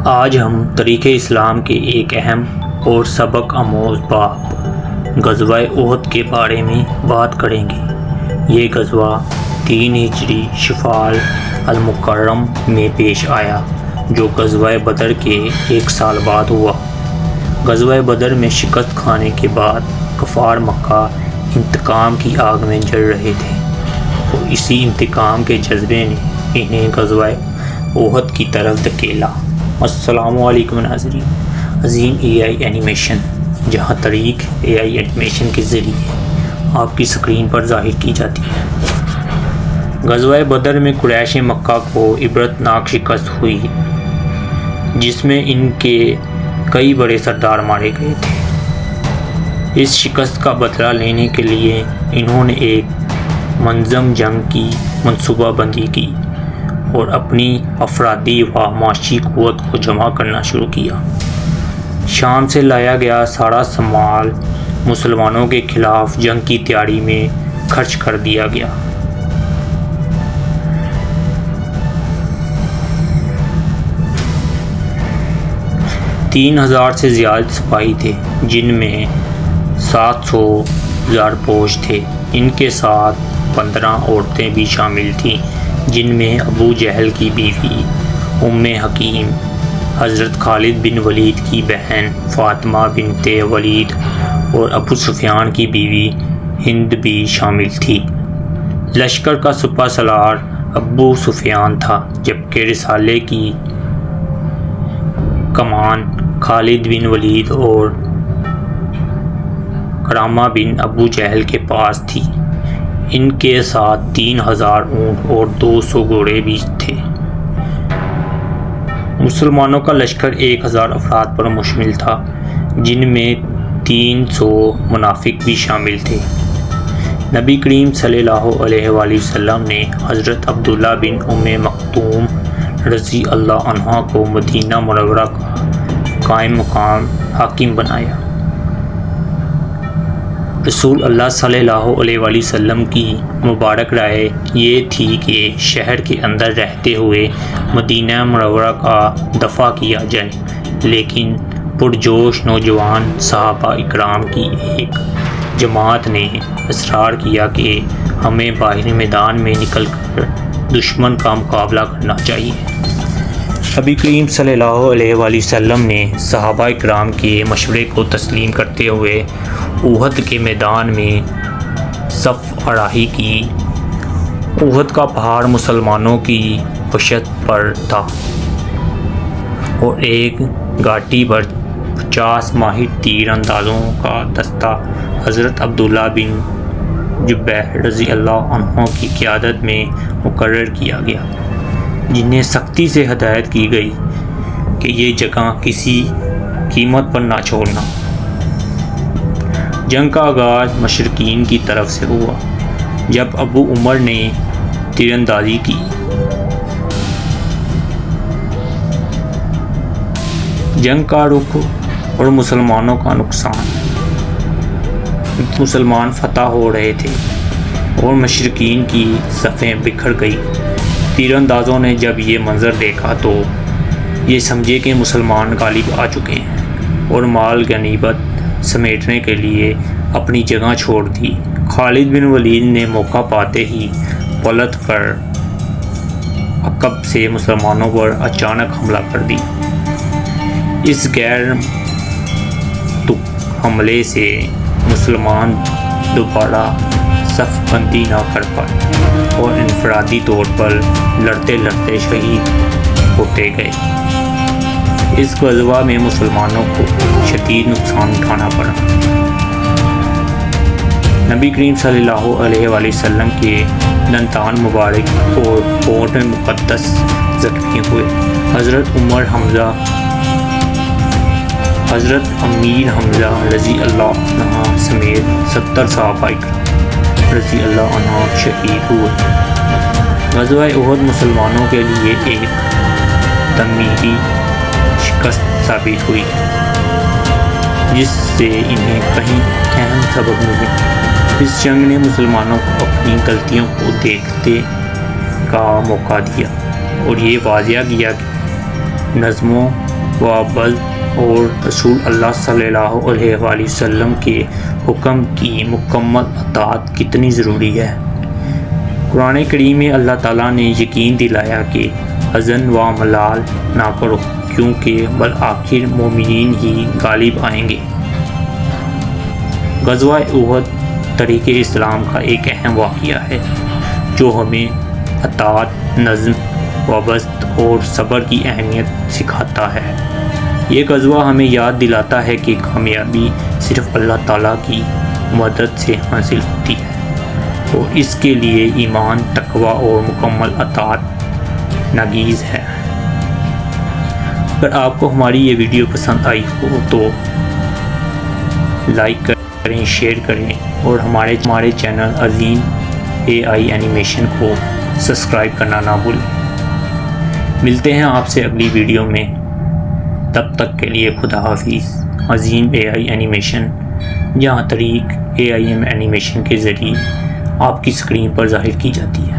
آج ہم تاریخ اسلام کے ایک اہم اور سبق آموز باب غزوہ احد کے بارے میں بات کریں گے۔ یہ غزوہ 3 ہجری شوال المکرم میں پیش آیا، جو غزوہ بدر کے 1 سال بعد ہوا۔ غزوہ بدر میں شکست کھانے کے بعد کفار مکہ انتقام کی آگ میں جل رہے تھے، اور اسی انتقام کے جذبے نے انہیں غزوہ احد کی طرف دھکیلا۔ السلام علیکم ناظرین، عظیم AI اینیمیشن، جہاں تاریخ AI اینیمیشن کے ذریعے آپ کی سکرین پر ظاہر کی جاتی ہے۔ غزوہ بدر میں قریش مکہ کو عبرتناک شکست ہوئی، جس میں ان کے کئی بڑے سردار مارے گئے تھے۔ اس شکست کا بدلہ لینے کے لیے انہوں نے ایک منظم جنگ کی منصوبہ بندی کی اور اپنی افرادی و معاشی قوت کو جمع کرنا شروع کیا۔ شام سے لایا گیا سارا سامان مسلمانوں کے خلاف جنگ کی تیاری میں خرچ کر دیا گیا۔ تین 1000 سے زیادہ سپاہی تھے، جن میں 700 زرپوش تھے۔ ان کے ساتھ 15 عورتیں بھی شامل تھیں، جن میں ابو جہل کی بیوی ام حکیم، حضرت خالد بن ولید کی بہن فاطمہ بنت ولید اور ابو سفیان کی بیوی ہند بھی شامل تھی۔ لشکر کا سپہ سالار ابو سفیان تھا، جبکہ رسالے کی کمان خالد بن ولید اور کرامہ بن ابو جہل کے پاس تھی۔ ان کے ساتھ 3000 اونٹ اور 200 گھوڑے بھی تھے۔ مسلمانوں کا لشکر 1000 افراد پر مشتمل تھا، جن میں 300 منافق بھی شامل تھے۔ نبی کریم صلی اللہ علیہ وآلہ وسلم نے حضرت عبداللہ بن ام مکتوم رضی اللہ عنہ کو مدینہ منورہ کا قائم مقام حاکم بنایا۔ رسول اللہ صلی اللہ علیہ وآلہ وسلم کی مبارک رائے یہ تھی کہ شہر کے اندر رہتے ہوئے مدینہ منورہ کا دفاع کیا جائے، لیکن پرجوش نوجوان صحابہ اکرام کی ایک جماعت نے اصرار کیا کہ ہمیں باہر میدان میں نکل کر دشمن کا مقابلہ کرنا چاہیے۔ نبی کریم صلی اللہ علیہ وآلہ وسلم نے صحابہ اکرام کے مشورے کو تسلیم کرتے ہوئے احد کے میدان میں صف آرائی کی۔ احد کا پہاڑ مسلمانوں کی پشت پر تھا اور ایک گھاٹی پر 50 ماہر تیر اندازوں کا دستہ حضرت عبداللہ بن جبیر رضی اللہ عنہ کی قیادت میں مقرر کیا گیا، جنہیں سختی سے ہدایت کی گئی کہ یہ جگہ کسی قیمت پر نہ چھوڑنا۔ جنگ کا آغاز مشرقین کی طرف سے ہوا، جب ابو عمر نے تیر اندازی کی۔ جنگ کا رخ اور مسلمانوں کا نقصان۔ مسلمان فتح ہو رہے تھے اور مشرقین کی صفیں بکھر گئی۔ تیر اندازوں نے جب یہ منظر دیکھا تو یہ سمجھے کہ مسلمان غالب آ چکے ہیں، اور مال غنیمت سمیٹنے کے لیے اپنی جگہ چھوڑ دی۔ خالد بن ولید نے موقع پاتے ہی پلٹ کر عقب سے مسلمانوں پر اچانک حملہ کر دی۔ اس غیر متوقع حملے سے مسلمان دوبارہ صف بندی نہ کر پائے اور انفرادی طور پر لڑتے لڑتے شہید ہوتے گئے۔ اس غزوہ میں مسلمانوں کو شدید نقصان اٹھانا پڑا۔ نبی کریم صلی اللہ علیہ وآلہ وسلم کے دندان مبارک اور ہونٹ مقدس زخمی ہوئے۔ حضرت امیر حمزہ رضی اللہ عنہ سمیت 70 صحابہ اکرام رضی اللہ عنہ شہید ہوئے۔ غزوہ احد مسلمانوں کے لیے ایک تعمیری شکست ثابت ہوئی، جس سے انہیں کئی اہم سبق ملے۔ اس جنگ نے مسلمانوں کو اپنی غلطیوں کو دیکھنے کا موقع دیا اور یہ واضح کیا کہ نظم و وابست اور رسول اللہ صلی اللہ علیہ وآلہ وسلم کے حکم کی مکمل اطاعت کتنی ضروری ہے۔ قرآن کریم میں اللہ تعالیٰ نے یقین دلایا کہ حزن و ملال نہ کرو، کیونکہ بالآخر مومنین ہی غالب آئیں گے۔ غزوہ احد تاریخ اسلام کا ایک اہم واقعہ ہے جو ہمیں اطاعت، نظم، وابست اور صبر کی اہمیت سکھاتا ہے۔ یہ غزوہ ہمیں یاد دلاتا ہے کہ کامیابی صرف اللہ تعالیٰ کی مدد سے حاصل ہوتی ہے اور اس کے لیے ایمان، تقوی اور مکمل اطاعت ناگزیر ہے۔ اگر آپ کو ہماری یہ ویڈیو پسند آئی ہو تو لائک کریں، شیئر کریں اور ہمارے چینل عظیم AI اینیمیشن کو سبسکرائب کرنا نہ بھولیں۔ ملتے ہیں آپ سے اگلی ویڈیو میں، تب تک کے لیے خدا حافظ۔ عظیم AI اینیمیشن، جہاں طریق AIM اینیمیشن کے ذریعے آپ کی اسکرین پر ظاہر کی جاتی ہے۔